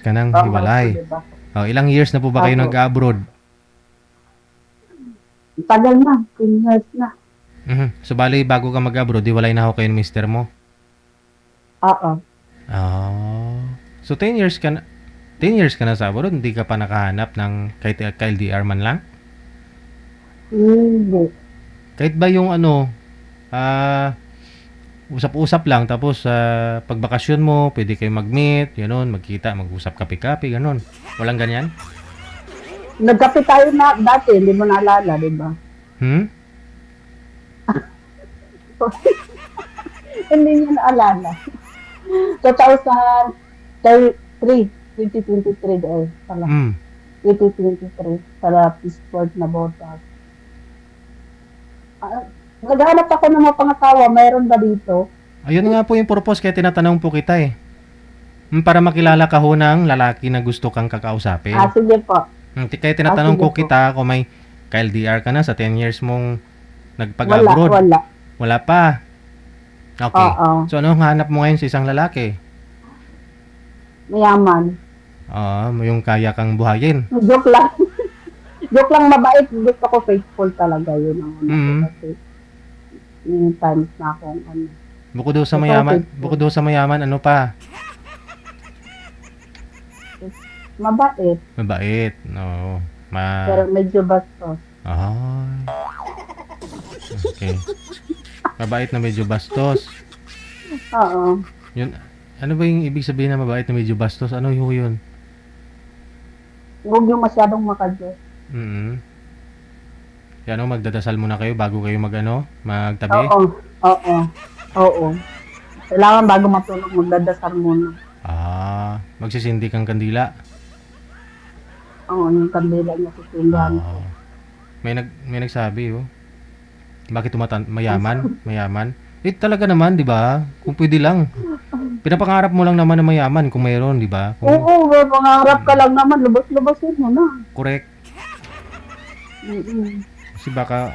ka nang Tama po, hiwalay. diba? Oh, ilang years na po ba kayo Opo. nag-abroad? Tagal na, 10 years na. So, bali, bago ka mag-abroad, hiwalay na ako kayo ng mister mo. Oo. Oh. So, 10 years ka na, 10 years ka na sa abroad, hindi ka pa nakahanap ng kahit LDR man lang? Hindi. Kahit ba yung ano, usap-usap lang, tapos pagbakasyon mo, pwede kayo mag-meet, gano'n, magkita, mag-usap kape-kape, gano'n. Walang ganyan? Nagkape tayo na dati, hindi mo naalala, di ba? Hindi niya naalala. 2023 dahil pala. 2023 sa Peaceport na botas. Naghanap ako ng mga pangasawa, mayroon ba dito? Ayun nga po yung purpose, kaya tinatanong po kita eh. Para makilala ka ho ng lalaki na gusto kang kakausapin. Sige po. Kaya tinatanong Sige ko po. kita kung may ka-LDR ka na sa 10 years mong nagpag-abroad. Wala. Wala pa. Okay. Oo. So, anong hanap mo ngayon sa isang lalaki? Mayaman. Yung kaya kang buhayin. Joke lang. Joke lang, mabait. Gusto ko faithful talaga yun ang ano ko kasi many times na akong ano. Bukod daw sa Ito, mayaman, faithful. bukod daw sa mayaman, ano pa? Mabait. Mabait. No. Pero medyo bastos. Ay. Okay. Mabait na medyo bastos. Oo. Yun, ano ba yung ibig sabihin na mabait na medyo bastos? Ano yun? Huwag yung masyadong makadyo. Kaya ano, magdadasal muna kayo bago kayo magtabi? Oo. Kailangan bago matulog, magdadasal muna. Magsisindi kang kandila. Oo, yung kandila niya sa simbahan. May nagsabi, bakit mayaman? Mayaman? Talaga naman, di ba? Kung pwede lang. Pinapangarap mo lang naman na mayaman kung mayroon, di ba? Oo, pangarap ka lang naman, lubos-lubosin mo na. Correct. Kasi baka,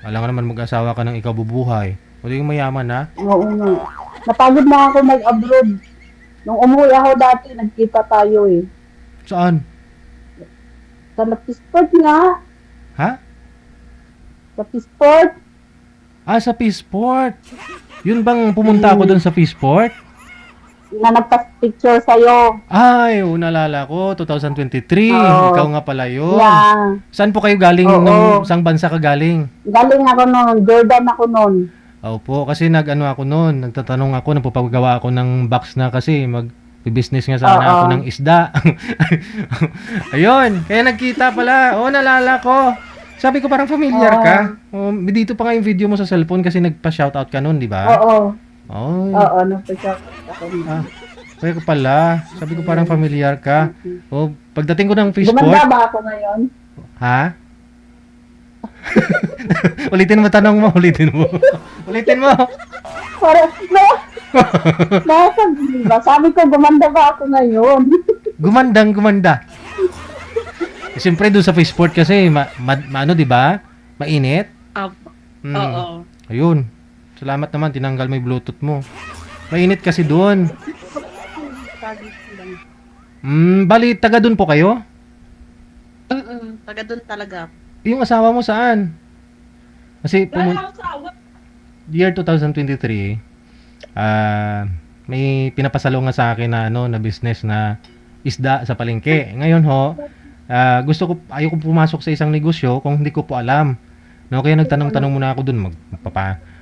alam nga naman mag-asawa ka ng ikaw bubuhay. O di yung mayaman, ha? Oo nga. Napagod na ako mag-abroad. Nung umuwi ako dati, nagkita tayo eh. Saan? Sa Peaceport nga. Ha? Sa Peaceport. Sa Peaceport. Yun bang pumunta ako doon sa Peaceport? Na nagpa-picture sa'yo. Ay, naalala ko, 2023. Ikaw nga pala yun. Yeah. Saan po kayo galing? Saan bansa ka galing? Galing ako noon. Jordan ako noon. Opo, kasi nagtatanong ako, nagpapagawa ako ng box na kasi mag-business nga sana ako ng isda. Ayun, kaya nagkita pala. Naalala ko. Sabi ko parang familiar ka. Dito pa nga yung video mo sa cellphone kasi nagpa-shoutout ka noon, di ba? Oo, nagpa-shoutout ako. Kaya ko pala. Sabi ko parang familiar ka. Pagdating ko ng Peaceport. Gumanda ba ako ngayon? Ha? Ulitin mo tanong mo, ulitin mo. Parang, diba? Sabi ko, gumanda ba ako ngayon? Gumanda. Siyempre doon sa Peaceport kasi, di ba? Mainit. Oo. Ayun. Salamat naman, tinanggal mo yung Bluetooth mo. Mainit kasi doon. Bali, taga doon po kayo? Taga doon talaga. Yung asawa mo saan? Kasi year 2023, may pinapasalo nga sa akin na business na isda sa palengke. Ngayon ayaw ko pumasok sa isang negosyo kung hindi ko po alam. Kaya nagtanong-tanong muna ako doon,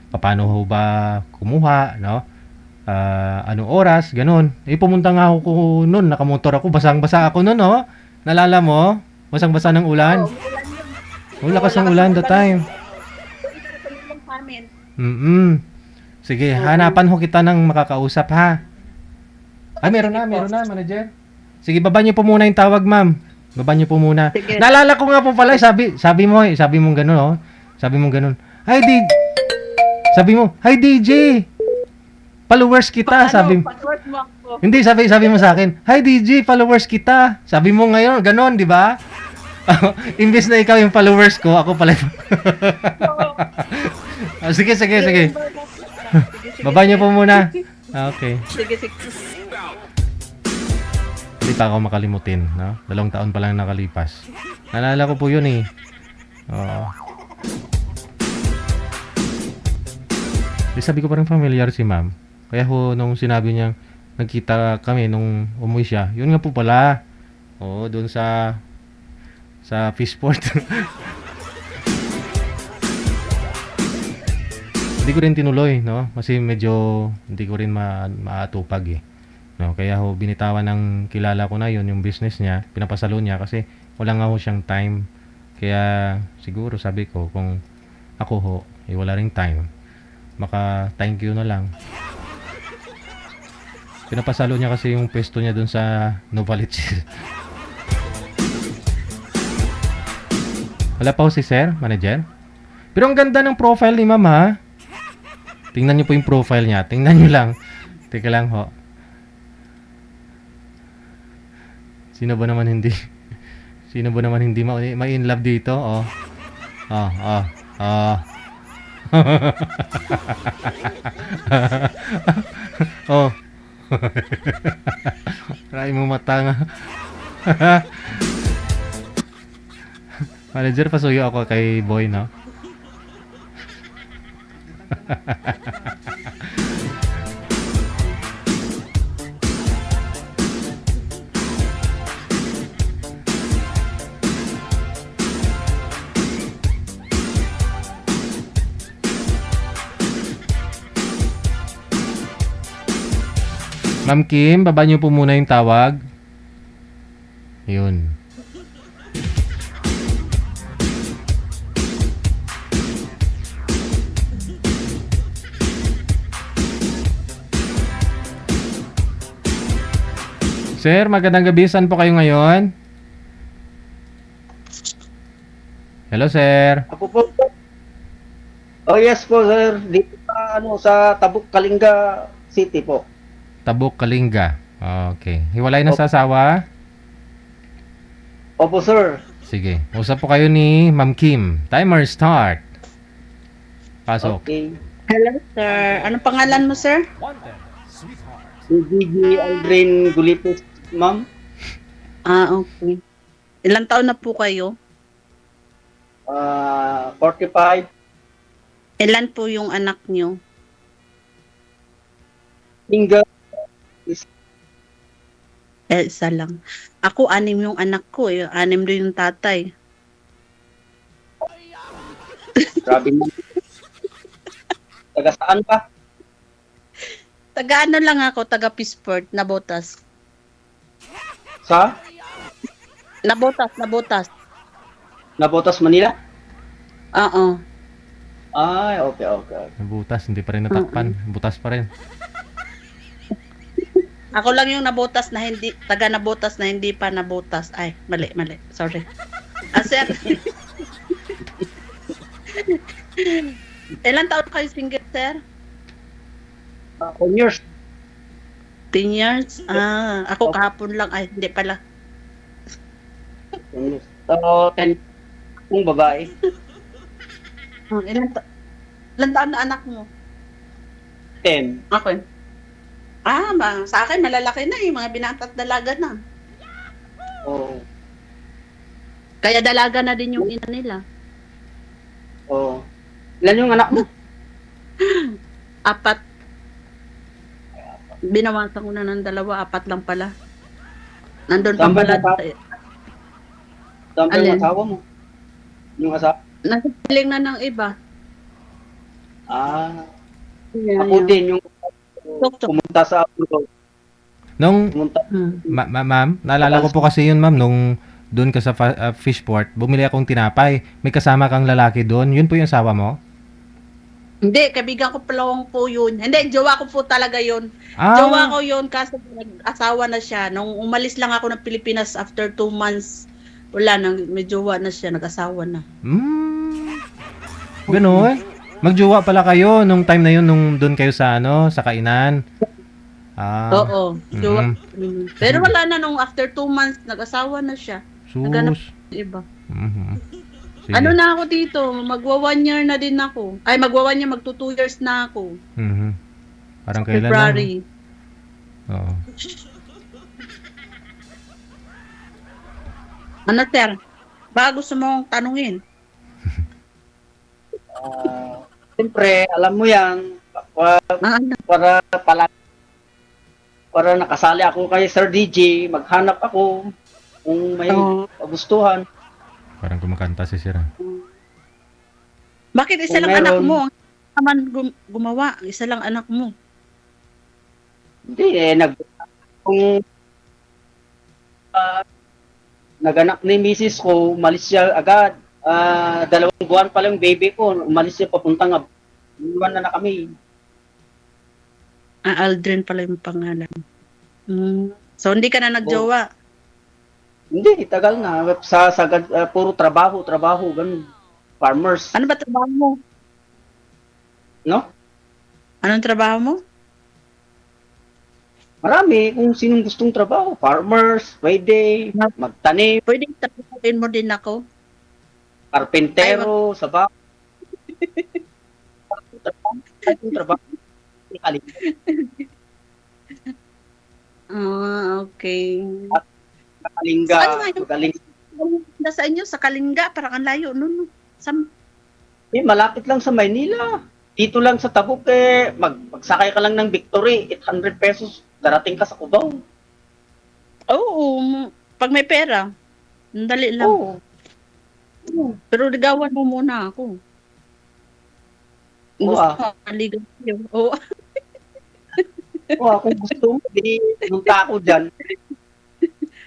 paano ho ba kumuha, anong oras, ganun. Pumunta nga ako noon, nakamotor ako, basang-basa ako noon, Nalala mo? Basang-basa ng ulan. Lakas ng ulan that time. Sige, hanapan ho kita ng makakausap, ha? Meron na, manager. Sige, baba niyo po muna yung tawag, ma'am. Baba niyo po muna. Sige. Naalala ko nga po pala, sabi mo gano'n, Sabi mo gano'n. Hi DJ. Followers kita, sabi mo. Password mo ako. Hindi, sabi mo sa akin, hi DJ, followers kita. Sabi mo ngayon, gano'n, di ba? Imbes na ikaw yung followers ko, ako pala. Sige. Baba niyo po muna. Okay. Sige. Hindi, Hindi pa ako makalimutin, no? 2 taon pa lang nakalipas. Naalala ko po yun eh. Oo. Sabi ko parang familiar si ma'am. Kaya ho, nung sinabi niya, nagkita kami nung umuwi siya, yun nga po pala. Oo, doon sa Fishport. Hindi ko rin tinuloy, no? Kasi medyo hindi ko rin maatupag eh. No, kaya ho binitawan ng kilala ko na yun yung business niya, pinapasalo niya kasi wala nga ho siyang time. Kaya siguro sabi ko kung ako ho, wala ring time. Maka thank you na lang. Pinapasalo niya kasi yung pwesto niya dun sa Novaliches. Wala pa ho si Sir, manager. Pero ang ganda ng profile ni Ma'am ha. Tingnan niyo po yung profile niya. Tingnan niyo lang. Teka lang ho. Sino ba naman hindi? Sino ba naman hindi ma-in love dito? Oh. Oh, oh, oh. Oh. Maraming mo mata nga. Manager, pasuyo ako kay Boy, no? Ma'am Kim, baba niyo po muna yung tawag. Yun. Sir, magandang gabi. Saan po kayo ngayon? Hello, sir. Ako po. Oh yes po sir, dito sa Tabuk, Kalinga City po. Tabuk, Kalinga. Okay. Hiwalay na sa asawa? Opo sir. Sige. Usap po kayo ni Ma'am Kim. Timer start. Pasok. Okay. Hello, sir. Anong pangalan mo, sir? Si Gigi Aldrin Gulitos, ma'am. Okay. Ilang taon na po kayo? 45. Ilan po yung anak nyo? Single. Isa lang. Ako, 6 yung anak ko. 6 din yung tatay. Grabe mo. Taga saan ka? Taga ano lang ako, taga Pisport, Nabotas. Sa? Nabotas. Nabotas, Manila? Oo. Ay, okay. Butas, hindi pa rin natakpan. Butas pa rin. Ako lang yung nabotas na hindi, taga nabotas na hindi pa nabotas. Ay, mali. Sorry. Sir. Ilan taon kayo single, sir? 10 years. 10 years? Ako kahapon lang. Ay, hindi pala. 10 years. So, 10 kung babae. Ilan taon na anak mo? 10. Okay. Sa akin, malalaki na mga binata at dalaga na. Oo. Kaya dalaga na din yung ina nila. Oo. Ilan yung anak mo? 4. Binawasan ko na ng 2, 4 lang pala. Nandun pa Saan ba pala. Saan ba Alin? yung asawa mo? Yung asawa? Nasipiling na ng iba. Ako din yung Tok. pumunta sa abroad. Nung, Pumunta. ma'am, naalala ko po kasi yun, ma'am, nung doon ka sa Fishport, bumili akong tinapay. May kasama kang lalaki doon. Yun po yung asawa mo? Hindi, kaibigan ko palawang po yun. Hindi, jowa ko po talaga yun. Jowa ko yun kasi nag-asawa na siya. Nung umalis lang ako ng Pilipinas after 2 months, wala nang, may jowa na siya, nag-asawa na. Ganon. Magjowa pala kayo nung time na yun, nung doon kayo sa sa kainan. Oo, jowa. Pero wala na, nung after 2 months, nag-asawa na siya. Naghanap Sus. ng iba. Sige. Ano na ako dito? Magwa 1 year na din ako. Ay, magwa 1 year, magto 2 years na ako. Parang kailan February. lang. Oo. Ano, sir? Baka gusto mong tanungin. Siyempre, alam mo yan, Ano? para pala para nakasali ako kay Sir DJ, maghanap ako kung may Oo. kagustuhan. Parang kumakanta si Sir. Bakit isa Kung lang anak meron. mo? Ang naman gumawa. Isa lang anak mo. Hindi kung naganak ni Mrs. ko, umalis siya agad. 2 buwan pa lang baby ko, umalis siya papuntang iwan na kami. Aldrin pala yung pangalan. So, hindi ka na nagjowa. Hindi, tagal na. Sagad, puro trabaho, ganun. Farmers, Ano ba trabaho mo? no? Anong trabaho mo? Marami, kung sinong gustong trabaho. Farmers, pwede, magtanim, Pwede tapuin mo din ako. karpentero, sa bahay. Trabaho. Okay. Kalingga, Saan nga yung- magaling. Sa inyo, sa Kalinga, parang ang layo. No. Malapit lang sa Maynila. Dito lang sa Tabuk, magsakay ka lang ng Victory, 800 pesos, darating ka sa Cubao. Oo, pag may pera, ang dali lang. Oo. Pero ligawan mo muna ako. Oo, Gusto ko, maligaw sa'yo. Oo. Kung gusto mo, di punta ako dyan.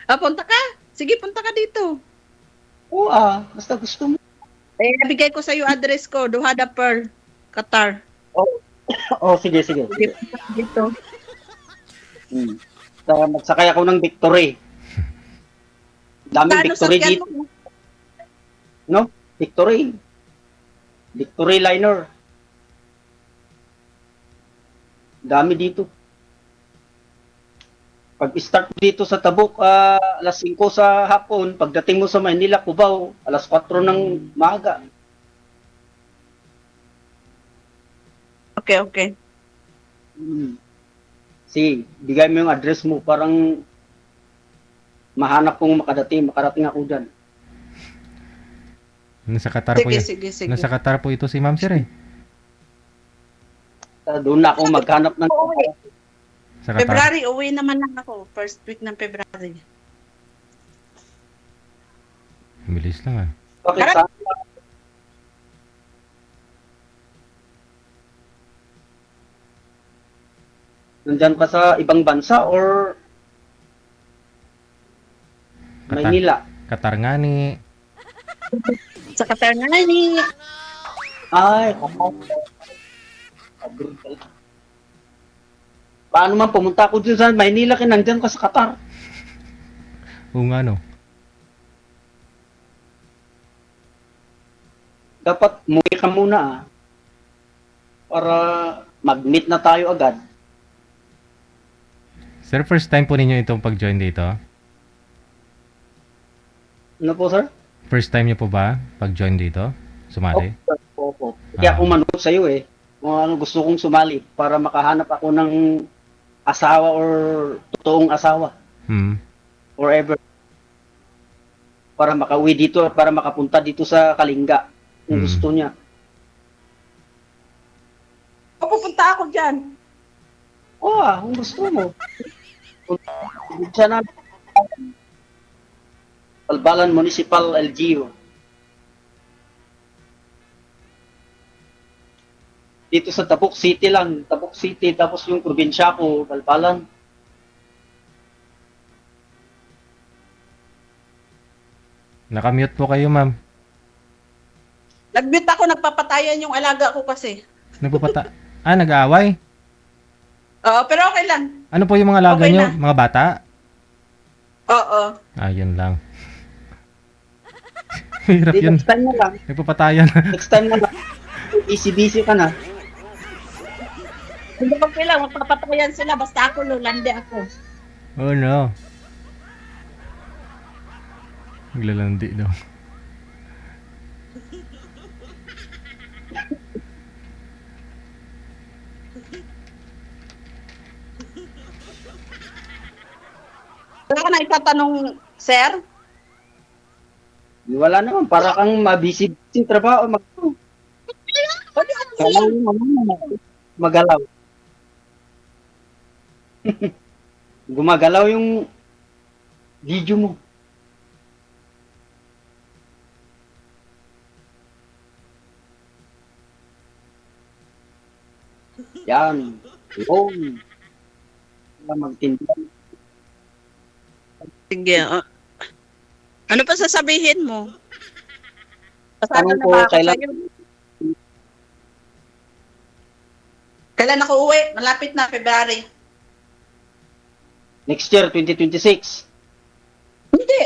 Punta ka. Sige, punta ka dito. Oo, basta gusto mo. Nabigay ko sa'yo address ko, Duhada Pearl, Qatar. Sige. Sige, punta ka dito. Magsakay ako ng Victory. Daming Kano Victory sakyan dito. mo? No? Victory. Victory liner. Dami dito. Pag-start mo dito sa Tabuk, alas 5 sa hapon. Pagdating mo sa Manila, Cubao, alas 4 ng maga. Okay. Sige, bigay mo yung address mo. Parang mahanap kong makarating ako dyan. Nasa Qatar po Sige, yun. sige. Nasa Qatar po ito si Ma'am Sir eh. Doon na ako maghanap ng... Sa Qatar. February, uwi naman lang ako. First week ng February. Bilis lang ah. Bakit sa... Nandyan ka sa ibang bansa or Qatar. Maynila? Qatar nga ni. Sa Qatar nga ni. Ay, paano man pumunta ako dun sa Maynila kaya nandyan ka sa Qatar? Oo nga no. Dapat umuwi ka muna para mag-meet na tayo agad. Sir, first time po ninyo itong pag-join dito? Ano po, sir? First time niyo po ba pag-join dito? Sumali? Opo. Kaya ako manood sa'yo kung ano gusto kong sumali para makahanap ako ng asawa or totoong asawa forever. Para makauwi dito, para makapunta dito sa Kalinga kung gusto niya. Pupunta ako dyan. Kung gusto mo. Diyan na Balbalan Municipal LGU. Dito sa Tabuk City lang. Tabuk City, tapos yung probinsya ko, Balbalan. Nakamute po kayo, ma'am. Nag-mute ako, nagpapatayan yung alaga ko kasi. Nag-aaway? Oo, pero okay lang. Ano po yung mga alaga Okay nyo? na. Mga bata? Oo. Yun lang. Hirap yun. Next time na lang. Nagpapatayan. Next time na lang. Busy ka na. Hindi okay lang, magpapatayan sila. Basta ako, lulande ako. Oh no. Maglalandi daw. Wala ka na itatanong, sir? Wala naman, para kang mabisi trabaho, Pwede ano galaw yun? yung magalaw. Gumagalaw yung video mo. Yan. Yun. Magtinda. Sige. Ano pa sasabihin mo? Pasado Tanong na ko, ba ako kailan sa'yo? Kailan ako uwi? Malapit na, February. next year, 2026. Hindi.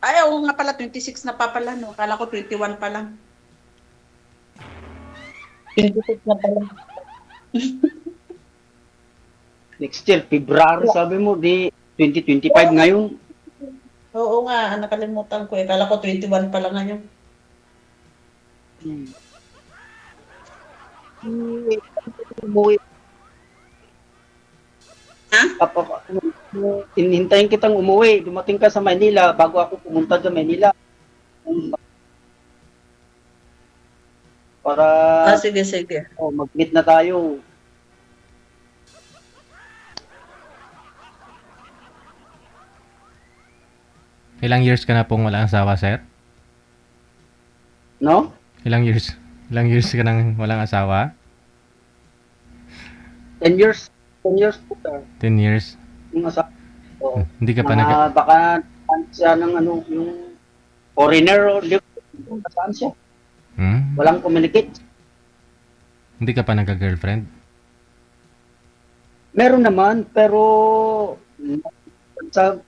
Ay, oo nga pala, 26 na pa pala, no? Kala ko 21 pa lang. 26 na pala. Next year, February, sabi mo, di 2025 ngayon. Oo nga, nakalimutan ko eh. Kala ko 21 pa lang ngayon. Umuwi. Ha? Hintayin kitang umuwi. Dumating ka sa Manila bago ako pumunta sa Manila. Para Sige, sige. mag-meet na tayo. Ilang years ka na pong walang asawa, sir? No? Ilang years? Ilang years ka nang walang asawa? 10 years. 10 years po, sir. 10 years. Yung asawa. So, Hindi ka pa nag... baka siya ng yung foreigner o saan siya. Hmm? Walang communicate. Hindi ka pa nagka-girlfriend? Meron naman, pero sa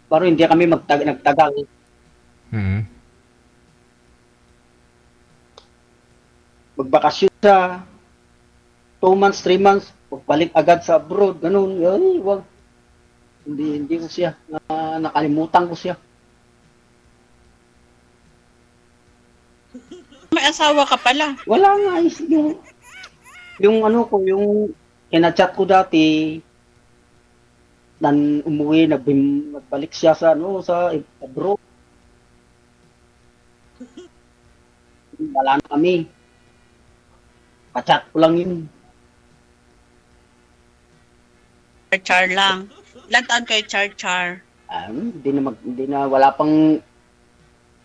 parang hindi kami nagtagal. Hmm. Magbakasyon sa 2 months, 3 months, pagbalik agad sa abroad, ganun. Ay, wag. Hindi ko siya, nakalimutan ko siya. May asawa ka pala. Wala nga, yung ano ko, yung kinachat ko dati, umuwi, nagbalik siya sa abroad. Wala na kami. Kachat ko lang yun. Char lang. Ilan taon kayo, Char? Hindi na, wala pang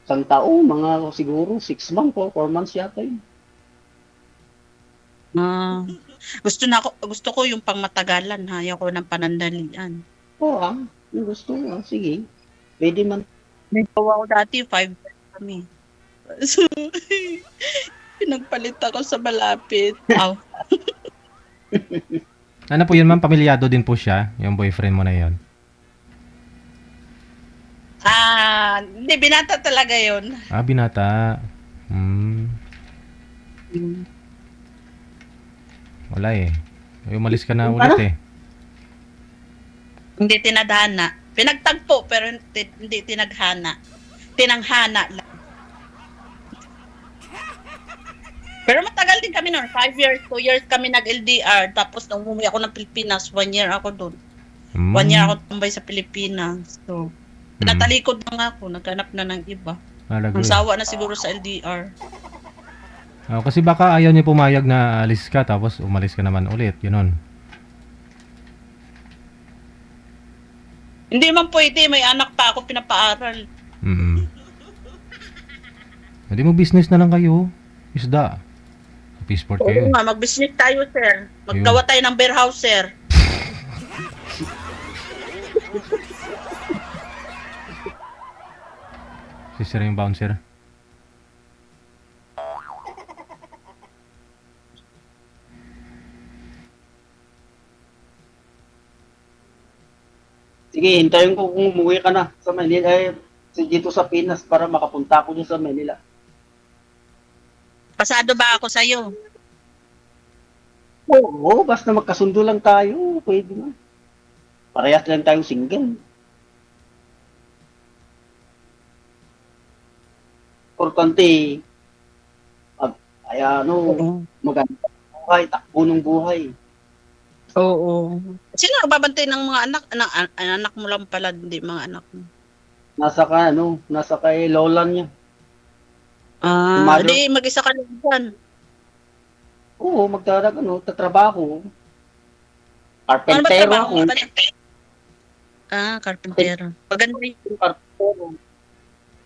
isang taon, mga siguro 6 months o 4 months yata yun. Gusto ko yung pangmatagalan, ha? Ayoko ng panandalian. Oo, yung gusto mo, sige. Pwede man. May gawa ko dati, 5 years kami. So, pinagpalit ako sa malapit. Aw. Ano po yun, ma'am? Pamilyado din po siya, yung boyfriend mo na yun. Hindi, binata talaga yun. Ah, binata. Wala eh. Ay, umalis ka na ulit eh. Hindi tinadhana. Pinagtagpo, pero hindi tinaghana. Tinanghana lang. Pero matagal din kami noon. 5 years, 2 years kami nag-LDR. Tapos nung umuwi ako ng Pilipinas, 1 year ako doon. 1 year ako tumbay sa Pilipinas. So, pinatalikod na ako. Naghanap na ng iba. Ang sawa na siguro sa LDR. Kasi baka ayaw niya pumayag na alis ka tapos umalis ka naman ulit. Yun. Hindi man pwede. May anak pa ako pinapaaral. Hindi mo business na lang kayo. Isda. Peaceport kayo. Oo nga, mag-business tayo, sir. Maggawa tayo ng warehouse, sir. Si sir yung bouncer. Sige, hintayin ko kung umuwi ka na sa Manila, dito sa Pinas para makapunta ako dun sa Manila. Pasado ba ako sa'yo? Oo, basta magkasundo lang tayo, pwede na. Parehas lang tayong single. Importante, maganda ang buhay, takbo ng buhay. Oo. Sino nagbabantay ng mga anak? Anak mo lang pala, hindi mga anak mo. Nasa kay lola niya. Yung Ah, mother, di mag-isa ka lang dyan. oo, tatrabaho. Ano ba Carpentero trabaho ako. mo pala? Ah, carpentero. Maganda yung Yung carpentero.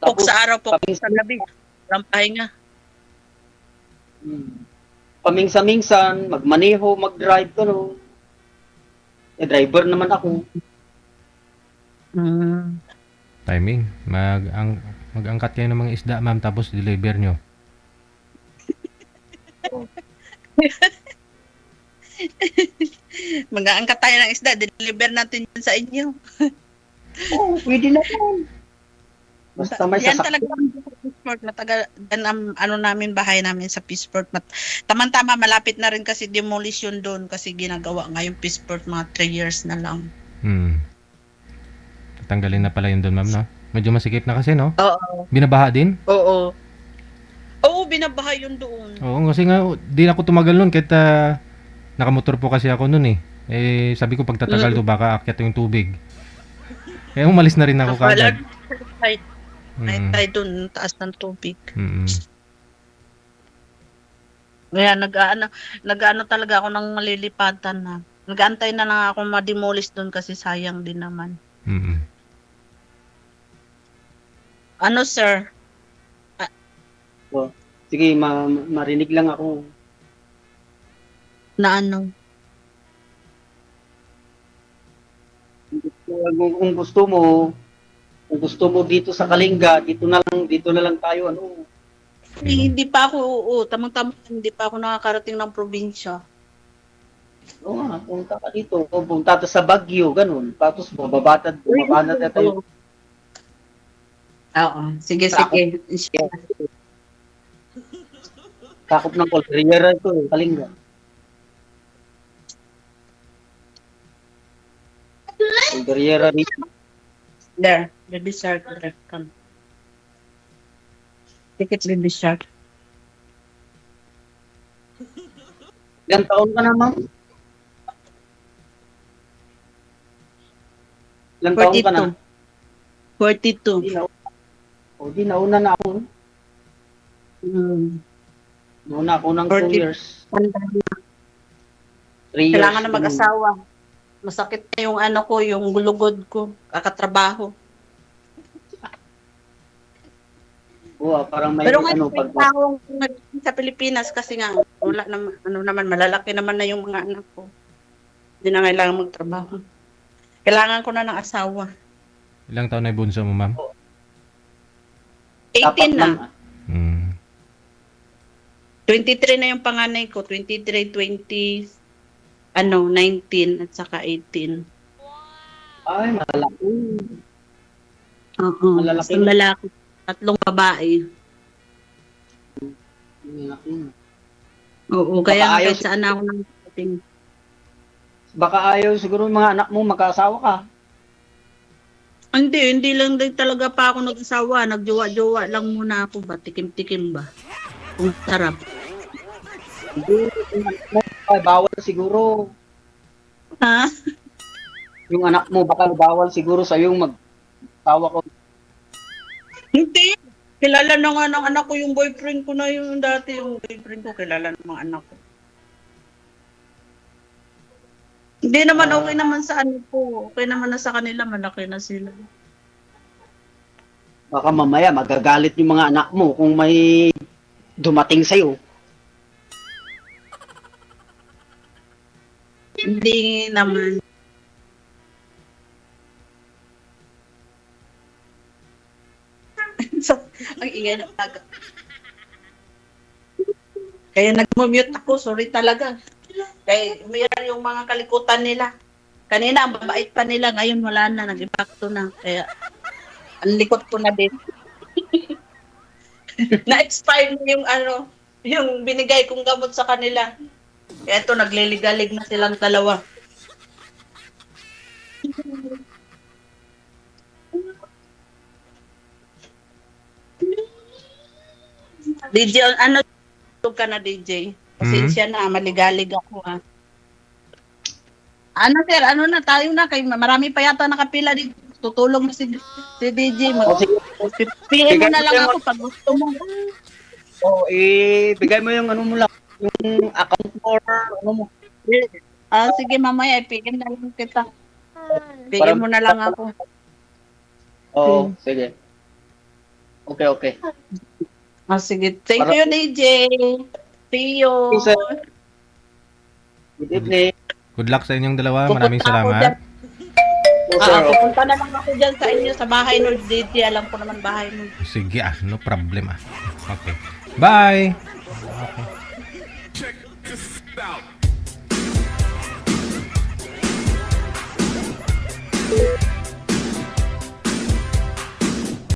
pok Tapos, sa araw, pok kaming, sa gabi. Walang pahinga. paminsan-minsan, magmaneho, mag-drive, driver naman ako. Hmm. Timing. Mag-angkat kayo ng mga isda, ma'am, tapos deliver nyo. Mag-aangkat tayo ng isda, deliver natin yun sa inyo. Oo, pwede naman. Basta may Yan sasakyan. talaga sa Peaceport. Matagal, yan ang ano namin, bahay namin sa Peaceport. Tama-tama, malapit na rin kasi demolition doon kasi ginagawa nga yung Peaceport mga 3 years na lang. Tatanggalin na pala yun doon, ma'am, no? Medyo masikip na kasi, no? Oo. Binabaha din? Oo. Oo, binabahay yun doon. Oo, kasi nga, di ako tumagal nun kahit nakamotor po kasi ako nun eh. Eh, sabi ko pagtatagal to baka akyat yung tubig. Kaya umalis na rin ako Wala. kagad. May tayo doon, taas ng tubig. Mm. Kaya nag-ano talaga ako ng malilipatan na. Nag-aantay na lang ako ma-demolish doon kasi sayang din naman. Mm. Ano, sir? Oh, sige, marinig lang ako. Na ano? Kung gusto mo dito sa Kalinga, dito na lang tayo, Hindi pa ako, tamang-tama, hindi pa ako nakakarating ng probinsya. Oo nga, punta ka dito. O punta ka sa Baguio, ganun. Tapos bumabana na tayo. Oo, sige. Takop ng Cordillera ito, Kalinga. Cordillera dito. There, baby shark, there, come. Ticket, baby shark. Ilang taon ka na, ma'am? Ilang taon ka na? 42. Di nauna na ako. Hmm. Nauna ako ng 2 40. years. 3 years. Kailangan na mag-asawa. Masakit na yung ano ko, yung gulugod ko, kakatrabaho. Oo, parang may Pero ngayon, pag may taong sa Pilipinas kasi nga, wala naman, malalaki naman na yung mga anak ko. Hindi na kailangan magtrabaho. Kailangan ko na ng asawa. Ilang taon na yung bunso mo, ma'am? 18 na. Mm. 23 na yung panganay ko. 23, 20, 19 at saka 18. Ay, malalaki. Oo. Malalaki. Isang lalaki, 3 babae. Malalaki. Oo, kaya Baka ayaw kahit saan ako nang dating. Baka ayaw siguro ng mga anak mo magkaasawa ka. Hindi lang din talaga pa ako nag-asawa. Nagjowa-jowa lang muna ako ba? Tikim-tikim ba? Kung sarap. Hindi, ay, bawal siguro. Ha? Yung anak mo, baka bawal siguro sa yung magtawa ko. Hindi. Kilala na nga ng anak ko yung boyfriend ko na yung dati. Yung boyfriend ko, kilala ng mga anak ko. Hindi naman okay naman sa ano ko. Okay naman na sa kanila, malaki na sila. Baka mamaya magagalit yung mga anak mo kung may dumating sa'yo. Hindi naman. So, ang ingay ng taga. Kaya nag-mute ako, sorry talaga. Kaya umiyan yung mga kalikutan nila. Kanina, ang babait pa nila. Ngayon, wala na. Nag-impacto na. Kaya, ang likot ko na din. Na-expire na yung yung binigay kong gamot sa kanila. Kaya ito, nagliligalig na silang dalawa. DJ, ano ka na DJ? Pasensya na, maligalig ako ha. Ano sir, ano na tayo na kay marami pa yata nakapila dito. Tutulong na si DJ. O sige, PM mo na lang ako pag gusto mo. o bigay mo yung ano mo lang, yung account mo or ano mo. Sige mamaya, PM na lang kita. PM mo na lang ako. Oo, sige. Okay. Sige. Thank you, DJ. See you. Okay, sir. Good evening. Good luck sa inyong dalawa. Maraming Pupunta ako salamat. dyan. O, sir. Pupunta na lang ako dyan sa inyo, sa bahay mo, DJ. Alam ko naman bahay mo. Sige no problem Okay. Bye. Check this out.